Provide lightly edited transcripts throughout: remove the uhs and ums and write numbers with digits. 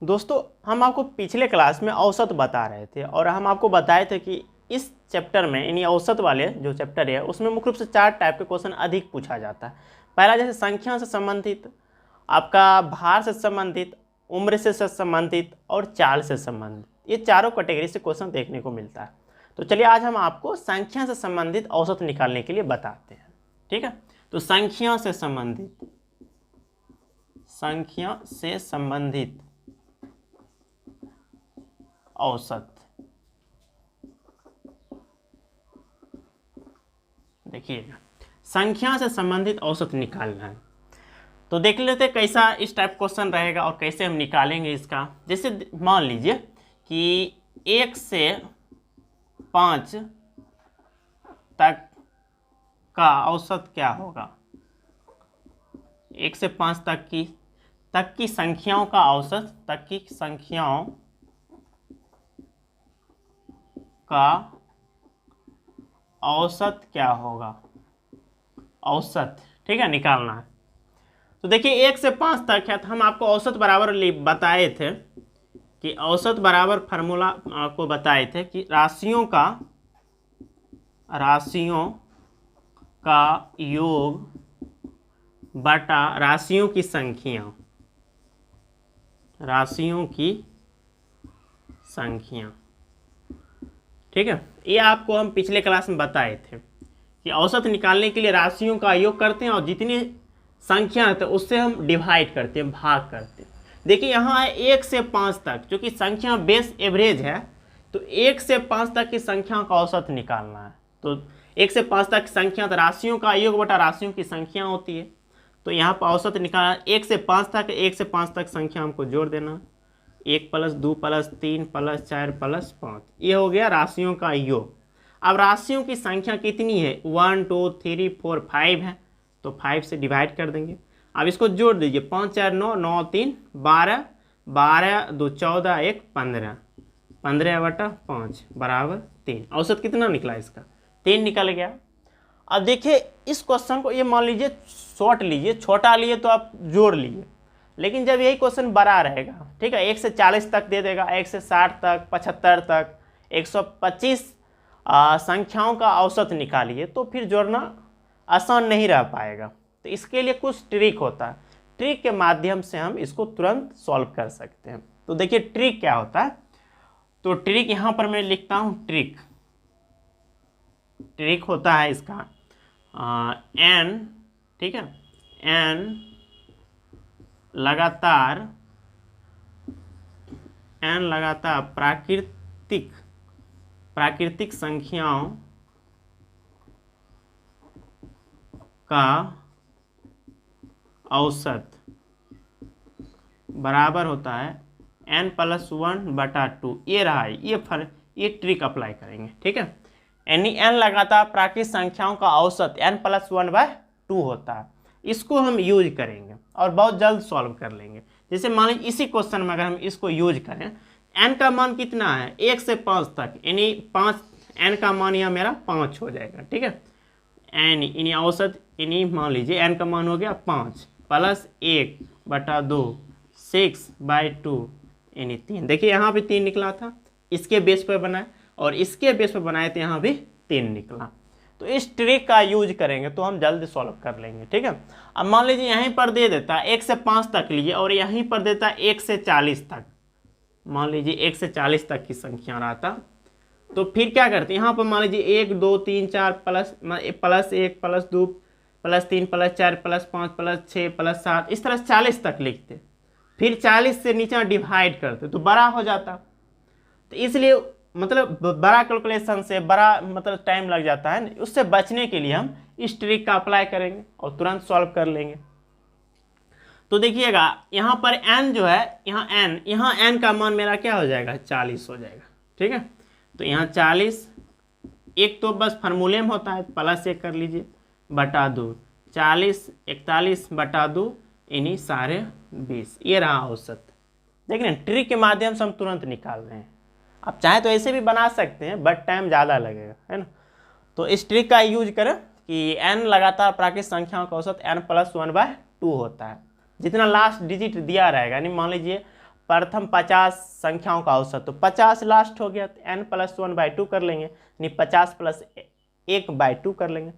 दोस्तों हम आपको पिछले क्लास में औसत बता रहे थे और हम आपको बताए थे कि इस चैप्टर में यानी औसत वाले जो चैप्टर है उसमें मुख्य रूप से 4 टाइप के क्वेश्चन अधिक पूछा जाता है। पहला जैसे संख्या से संबंधित, आपका भार से संबंधित, उम्र से संबंधित और चाल से संबंधित, ये चारों कैटेगरी से क्वेश्चन देखने को मिलता है। तो चलिए आज हम आपको संख्या से संबंधित औसत निकालने के लिए बताते हैं। ठीक है, तो संख्या से संबंधित औसत, देखिएगा संख्या से संबंधित औसत निकालना है। तो देख लेते कैसा इस टाइप क्वेश्चन रहेगा और कैसे हम निकालेंगे इसका। जैसे मान लीजिए कि 1 से 5 तक का औसत क्या होगा। 1 से 5 तक की संख्याओं का औसत, तक की संख्याओं का औसत क्या होगा, औसत। ठीक है, निकालना है। तो देखिए 1 से 5 तक है, तो हम आपको औसत बराबर बताए थे कि औसत बराबर फार्मूला आपको बताए थे कि राशियों का योग बटा राशियों की संख्या। ठीक है, ये आपको हम पिछले क्लास में बताए थे कि औसत निकालने के लिए राशियों का योग करते हैं और जितनी संख्या है तो उससे हम डिवाइड करते हैं, भाग करते हैं। देखिए यहाँ है 1 से 5 तक, जो कि संख्या बेस एवरेज है, तो 1 से 5 तक की संख्या का औसत निकालना है। तो 1 से 5 तक की संख्या तो राशियों का योग बटा राशियों की संख्या होती है। तो यहाँ पर औसत निकालना 1 से 5 तक संख्या हमको जोड़ देना, 1 + 2 + 3 + 4 + 5, ये हो गया राशियों का योग। अब राशियों की संख्या कितनी है, 1 2 3 4 5 है, तो 5 से डिवाइड कर देंगे। अब इसको जोड़ दीजिए, 5 4 9 9 3 12, 12 2 14 1 15, 15/5 = 3। औसत कितना निकला इसका, 3 निकल गया। अब देखिए इस क्वेश्चन को ये मान लीजिए शॉर्ट लीजिए, छोटा लिए तो आप जोड़ लिए, लेकिन जब यही क्वेश्चन बड़ा रहेगा, ठीक है, 1 से 40 तक दे देगा, 1 से 60 तक, 75 तक, 125 संख्याओं का औसत निकालिए, तो फिर जोड़ना आसान नहीं रह पाएगा। तो इसके लिए कुछ ट्रिक होता है, ट्रिक के माध्यम से हम इसको तुरंत सॉल्व कर सकते हैं। तो देखिए ट्रिक क्या होता है, तो ट्रिक यहाँ पर मैं लिखता हूँ, ट्रिक होता है इसका n, ठीक है, n लगातार प्राकृतिक संख्याओं का औसत बराबर होता है n + 1/2। ये रहा है, ये ट्रिक अप्लाई करेंगे। ठीक है, यानी n लगातार प्राकृतिक संख्याओं का औसत n + 1/2 होता है, इसको हम यूज करेंगे और बहुत जल्द सॉल्व कर लेंगे। जैसे मान लीजिए इसी क्वेश्चन में अगर हम इसको यूज करें, n का मान कितना है 1 से 5 तक, यानी 5, n का मान यहाँ मेरा 5 हो जाएगा। ठीक है, n यानी औसत, यानी मान लीजिए n का मान हो गया 5 + 1/2 6/2 यानी 3। देखिए यहाँ भी 3 निकला था, इसके बेस पर बनाए और इसके बेस पर बनाए थे, यहाँ भी 3 निकला। तो इस ट्रिक का यूज करेंगे तो हम जल्द सॉल्व कर लेंगे। ठीक है, अब मान लीजिए यहीं पर दे देता है 1 से 5 तक लिए और यहीं पर देता है 1 से 40 तक, मान लीजिए 1 से 40 तक की संख्या रहता, तो फिर क्या करते हैं, यहाँ पर मान लीजिए 1 2 3 4 +1 + 2 + 3 + 4 + 5 + 6 + 7, इस तरह 40 तक लिखते, फिर 40 से नीचे डिवाइड करते तो बड़ा हो जाता। तो इसलिए मतलब बड़ा कैलकुलेशन से बड़ा मतलब टाइम लग जाता है, उससे बचने के लिए हम इस ट्रिक का अप्लाई करेंगे और तुरंत सॉल्व कर लेंगे। तो देखिएगा यहाँ पर n जो है, यहाँ n का मान मेरा क्या हो जाएगा, 40 हो जाएगा। ठीक है, तो यहाँ 40, एक तो बस फार्मूले में होता है, +1 कर लीजिए /2, 40 41/2 यानी 20.5, ये रहा औसत। देख रहे हैं, ट्रिक के माध्यम से हम तुरंत निकाल रहे हैं। आप चाहे तो ऐसे भी बना सकते हैं, बट टाइम ज़्यादा लगेगा, है ना। तो इस ट्रिक का यूज करें कि n लगातार प्राकृतिक संख्याओं का औसत n + 1/2 होता है। जितना लास्ट डिजिट दिया रहेगा, यानी मान लीजिए प्रथम 50 संख्याओं का औसत, तो 50 लास्ट हो गया तो n+1/2 कर लेंगे, यानी 50 + 1/2 कर लेंगे।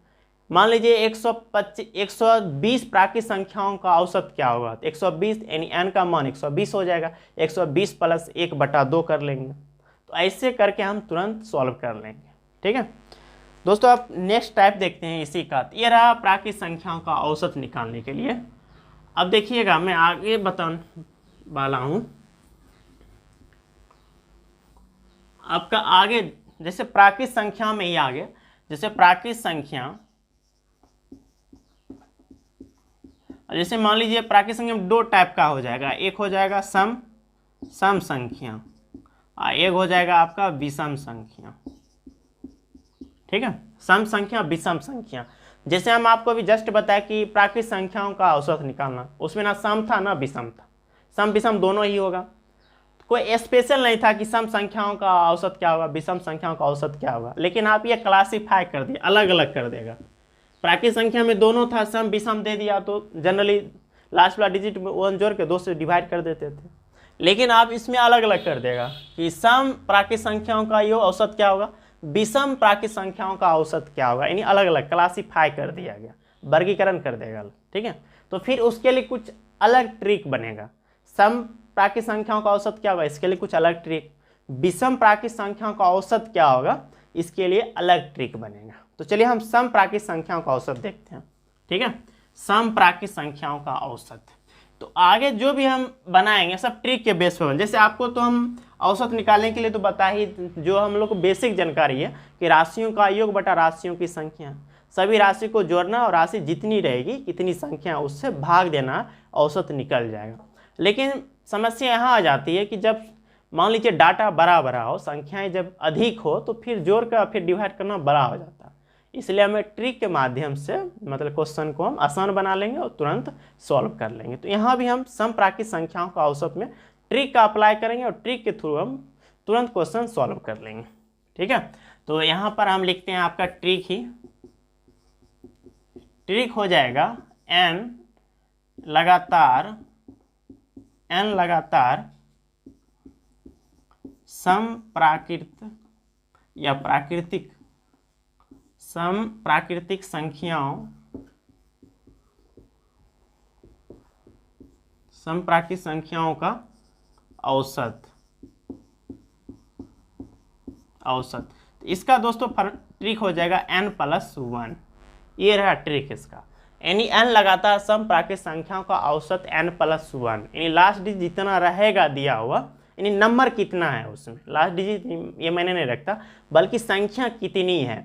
मान लीजिए 120 प्राकृतिक संख्याओं का औसत क्या होगा, तो 120 यानी n का मान 120 हो जाएगा, 120 + 1/2 कर लेंगे। तो ऐसे करके हम तुरंत सॉल्व कर लेंगे। ठीक है दोस्तों, अब नेक्स्ट टाइप देखते हैं इसी का। ये रहा प्राकृतिक संख्याओं का औसत निकालने के लिए। अब देखिएगा मैं आगे बताने वाला हूँ आपका आगे, जैसे प्राकृतिक संख्या में ही आगे, जैसे प्राकृतिक संख्या, जैसे मान लीजिए प्राकृतिक संख्या में 2 टाइप का हो जाएगा, एक हो जाएगा सम संख्या और एक हो जाएगा आपका विषम संख्या। ठीक है, सम संख्या विषम संख्या। जैसे हम आपको अभी जस्ट बताया कि प्राकृतिक संख्याओं का औसत निकालना, उसमें ना सम था ना विषम था, सम विषम दोनों ही होगा। कोई स्पेशल नहीं था कि सम संख्याओं का औसत क्या होगा, विषम संख्याओं का औसत क्या होगा, लेकिन आप ये क्लासीफाई कर दिए, अलग अलग कर देगा। प्राकृतिक संख्या में दोनों था, सम विषम दे दिया तो जनरली लास्ट वाला डिजिट में 1 जोड़ के 2 से डिवाइड कर देते थे, लेकिन आप इसमें अलग अलग कर देगा कि सम प्राकृतिक संख्याओं का ये औसत क्या होगा, विषम प्राकृतिक संख्याओं का औसत क्या होगा, यानी अलग अलग क्लासीफाई कर दिया गया, वर्गीकरण कर देगा। ठीक है, तो फिर उसके लिए कुछ अलग ट्रिक बनेगा। सम प्राकृतिक संख्याओं का औसत क्या होगा, इसके लिए कुछ अलग ट्रिक, विषम प्राकृतिक संख्याओं का औसत क्या होगा, इसके लिए अलग ट्रिक बनेगा। तो चलिए हम सम प्राकृतिक संख्याओं का औसत देखते हैं। ठीक है, सम प्राकृतिक संख्याओं का औसत, तो आगे जो भी हम बनाएंगे सब ट्रिक के बेस पर। जैसे आपको तो हम औसत निकालने के लिए तो बता ही, जो हम लोग को बेसिक जानकारी है कि राशियों का योग बटा राशियों की संख्या, सभी राशि को जोड़ना और राशि जितनी रहेगी कितनी संख्या उससे भाग देना, औसत निकल जाएगा। लेकिन समस्या यहाँ आ जाती है कि जब मान लीजिए डाटा बड़ा बड़ा हो, संख्याएं जब अधिक हो तो फिर जोड़ कर फिर डिवाइड करना बड़ा हो जाता है। इसलिए हमें ट्रिक के माध्यम से मतलब क्वेश्चन को हम आसान बना लेंगे और तुरंत सॉल्व कर लेंगे। तो यहाँ भी हम सम प्राकृतिक संख्याओं का औसत में ट्रिक का अप्लाई करेंगे और ट्रिक के थ्रू हम तुरंत क्वेश्चन सॉल्व कर लेंगे। ठीक है, तो यहाँ पर हम लिखते हैं आपका ट्रिक ही, ट्रिक हो जाएगा n लगातार सम प्राकृतिक संख्याओं का औसत। तो इसका दोस्तों ट्रिक हो जाएगा n+1। ये रहा ट्रिक इसका, यानी n लगातार सम प्राकृतिक संख्याओं का औसत n+1, यानी लास्ट डिजिट जितना रहेगा दिया हुआ, यानी नंबर कितना है उसमें, लास्ट डिजिट ये मैंने नहीं रखता, बल्कि संख्या कितनी है।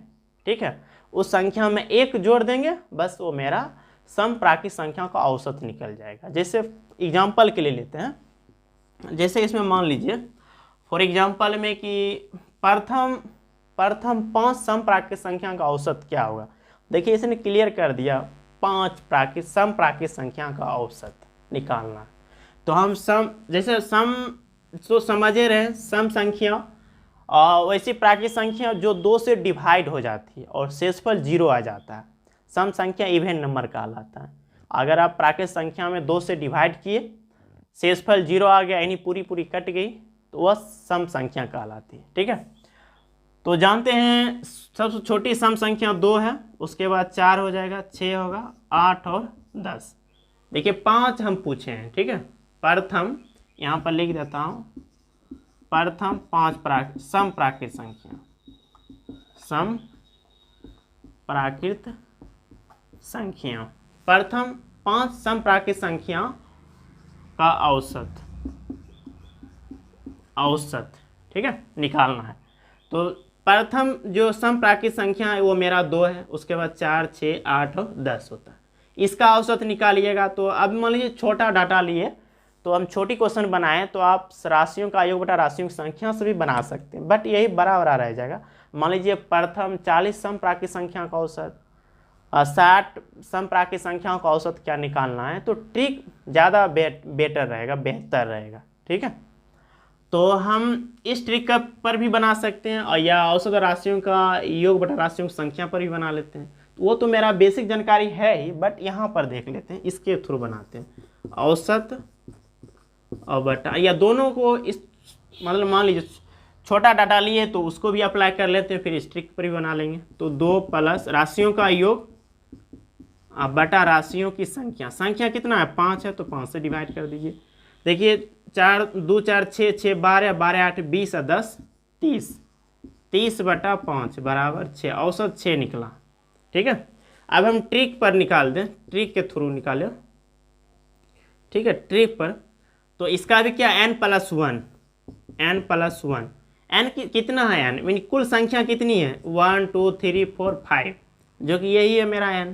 ठीक है, उस संख्या में 1 जोड़ देंगे, बस वो मेरा सम प्राकृतिक संख्याओं का औसत निकल जाएगा। जैसे एग्जाम्पल के लिए लेते हैं, जैसे इसमें मान लीजिए फॉर एग्जाम्पल में कि प्रथम 5 सम प्राकृतिक संख्या का औसत क्या होगा। देखिए इसने क्लियर कर दिया, 5 सम प्राकृतिक संख्या का औसत निकालना। तो हम सम, जैसे सम तो समझे रहे, सम संख्या और वैसी प्राकृतिक संख्या जो 2 से डिवाइड हो जाती है और शेषफल 0 आ जाता है, सम संख्या इवन नंबर कहलाता है। अगर आप प्राकृतिक संख्या में 2 से डिवाइड किए, शेषफल 0 आ गया, यानी पूरी कट गई, तो वह सम संख्या कहलाती है। ठीक है, तो जानते हैं सबसे छोटी सम संख्या 2 है, उसके बाद 4 हो जाएगा, 6 होगा, 8 और 10। देखिए 5 हम पूछे हैं। ठीक है, प्रथम यहाँ पर लिख देता हूँ, प्रथम 5 सम प्राकृतिक संख्या, सम प्राकृतिक संख्या, प्रथम 5 सम प्राकृतिक संख्या का औसत। ठीक है, निकालना है। तो प्रथम जो सम प्राकृतिक संख्या है वो मेरा 2 है, उसके बाद 4, 6, 8 और 10 होता है। इसका औसत निकालिएगा। तो अब मान लीजिए छोटा डाटा लिए तो हम छोटी क्वेश्चन बनाएं, तो आप राशियों का योग बटा राशियों की संख्या से भी बना सकते हैं, बट यही बड़ा रह जाएगा। मान लीजिए प्रथम 40 सम प्राकृतिक संख्या का औसत, 60 सम प्राकृतिक संख्याओं का औसत क्या निकालना है, तो ट्रिक ज़्यादा बेटर रहेगा, बेहतर रहेगा। ठीक है, तो हम इस ट्रिक का पर भी बना सकते हैं और या औसत राशियों का योग बटा राशियों की संख्या पर भी बना लेते हैं। तो वो तो मेरा बेसिक जानकारी है ही, बट यहाँ पर देख लेते हैं, इसके थ्रू बनाते हैं। औसत और बटा, या दोनों को इस मतलब मान लीजिए छोटा डाटा लिए तो उसको भी अप्लाई कर लेते हैं, फिर स्ट्रिक पर भी बना लेंगे। तो 2 प्लस राशियों का योग बटा राशियों की संख्या, संख्या कितना है 5 है तो 5 से डिवाइड कर दीजिए। देखिए 4 2 4 6 6 12 12 8 20 और 10 30, 30 बटा 5 बराबर 6, औसत 6 निकला। ठीक है, अब हम ट्रिक पर निकाल दें, ट्रिक के थ्रू निकालें। ठीक है, ट्रिक पर तो इसका भी क्या n + 1, n + 1, n कितना है n मीन कुल संख्या कितनी है 1 2 3 4 5, जो कि यही है मेरा n,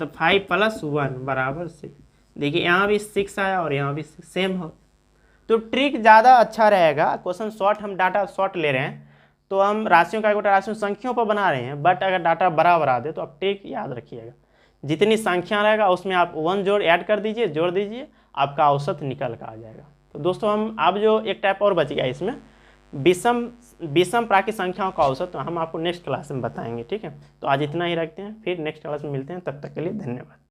तो 5 + 1 बराबर 6। देखिए यहाँ भी 6 आया और यहाँ भी 6 सेम हो। तो ट्रिक ज़्यादा अच्छा रहेगा, क्वेश्चन शॉर्ट, हम डाटा शॉर्ट ले रहे हैं तो हम राशियों का राशियों संख्याओं पर बना रहे हैं, बट अगर डाटा बड़ा बना दे तो आप ट्रिक याद रखिएगा, जितनी संख्या रहेगा उसमें आप 1 जोड़ ऐड कर दीजिए, जोड़ दीजिए, आपका औसत निकल कर आ जाएगा। तो दोस्तों हम अब जो एक टाइप और बच गया इसमें विषम प्राकृत संख्याओं का औसत, तो हम आपको नेक्स्ट क्लास में बताएंगे। ठीक है, तो आज इतना ही रखते हैं, फिर नेक्स्ट क्लास में मिलते हैं, तब तक के लिए धन्यवाद।